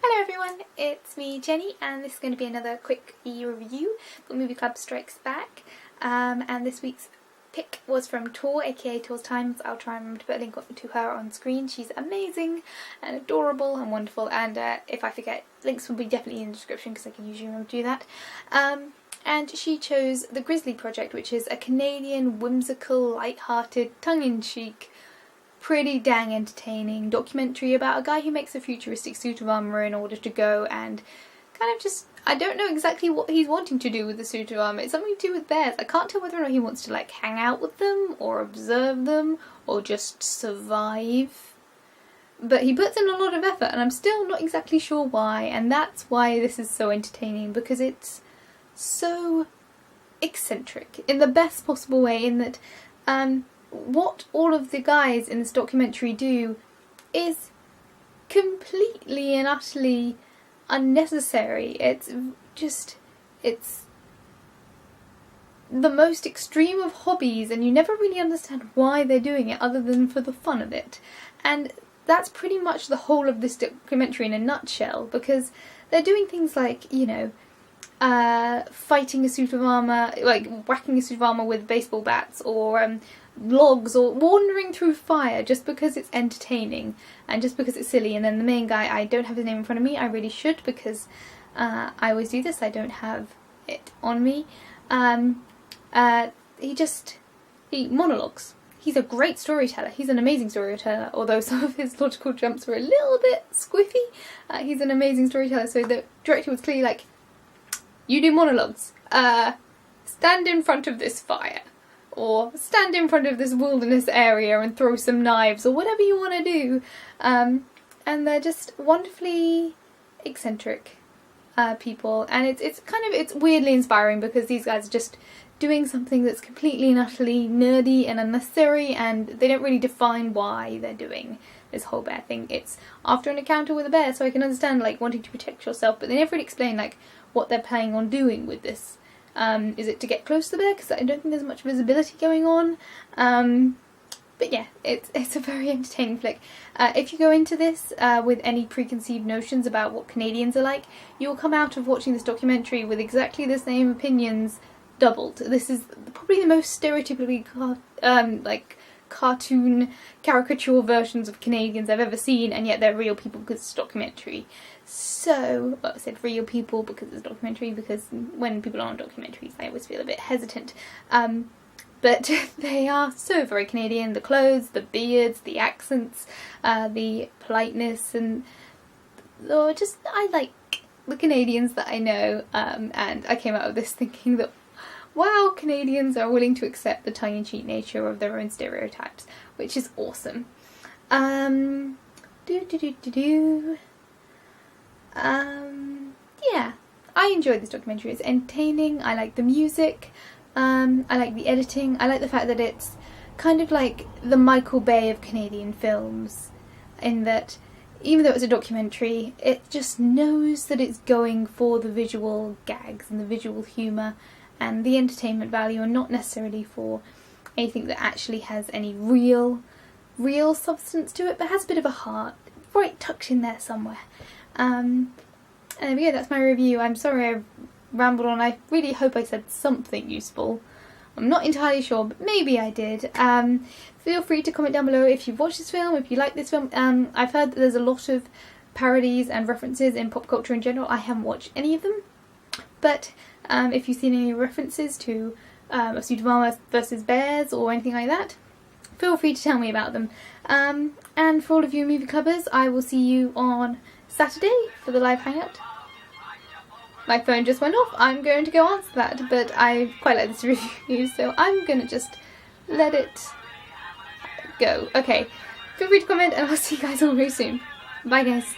Hello everyone, it's me Jenny and this is going to be another quick review for Movie Club Strikes Back, and this week's pick was from Tor, aka Tor's Times. I'll try and remember to put a link to her on screen. She's amazing and adorable and wonderful, and if I forget, links will be definitely in the description because I can usually remember to do that. And she chose The Grizzly Project, which is a Canadian, whimsical, light-hearted, tongue-in-cheek, pretty dang entertaining documentary about a guy who makes a futuristic suit of armour in order to go and kind of just, I don't know exactly what he's wanting to do with the suit of armour. It's something to do with bears. I can't tell whether or not he wants to like hang out with them or observe them or just survive. But he puts in a lot of effort and I'm still not exactly sure why, and that's why this is so entertaining, because it's so eccentric in the best possible way, in that what all of the guys in this documentary do is completely and utterly unnecessary. It's the most extreme of hobbies, and you never really understand why they're doing it other than for the fun of it. And that's pretty much the whole of this documentary in a nutshell, because they're doing things like, you know, fighting a suit of armour, like whacking a suit of armour with baseball bats, or logs, or wandering through fire just because it's entertaining and just because it's silly. And then the main guy, I don't have his name in front of me, I really should, because I always do this, I don't have it on me. He monologues. He's a great storyteller, he's an amazing storyteller, although some of his logical jumps were a little bit squiffy. He's an amazing storyteller, so the director was clearly like, you do monologues, stand in front of this fire, or stand in front of this wilderness area and throw some knives, or whatever you want to do. And they're just wonderfully eccentric people, and it's weirdly inspiring, because these guys are just doing something that's completely and utterly nerdy and unnecessary, and they don't really define why they're doing this whole bear thing. It's after an encounter with a bear, so I can understand like wanting to protect yourself, but they never really explain like what they're planning on doing with this. Is it to get close to the bear? Because I don't think there's much visibility going on. But yeah, it's a very entertaining flick. If you go into this with any preconceived notions about what Canadians are like, you'll come out of watching this documentary with exactly the same opinions doubled. This is probably the most stereotypically cartoon caricature versions of Canadians I've ever seen, and yet they're real people because it's a documentary. So, well, I said real people because it's a documentary, because when people are on documentaries I always feel a bit hesitant. But they are so very Canadian. The clothes, the beards, the accents, the politeness, and I like the Canadians that I know, and I came out of this thinking that, wow, Canadians are willing to accept the tongue-in-cheek nature of their own stereotypes, which is awesome. Yeah, I enjoyed this documentary. It's entertaining, I like the music, I like the editing, I like the fact that it's kind of like the Michael Bay of Canadian films, in that even though it's a documentary, it just knows that it's going for the visual gags and the visual humour and the entertainment value, and not necessarily for anything that actually has any real substance to it, but has a bit of a heart right tucked in there somewhere. And there we go, that's my review. I'm sorry I rambled on. I really hope I said something useful. I'm not entirely sure, but maybe I did. Feel free to comment down below if you've watched this film, if you like this film. I've heard that there's a lot of parodies and references in pop culture in general. I haven't watched any of them, but if you've seen any references to a suit of armour versus bears or anything like that, feel free to tell me about them. And for all of you movie clubbers, I will see you on Saturday for the live hangout. My phone just went off. I'm going to go answer that, but I quite like this review, so I'm going to just let it go. Okay, feel free to comment, and I'll see you guys all very soon. Bye guys.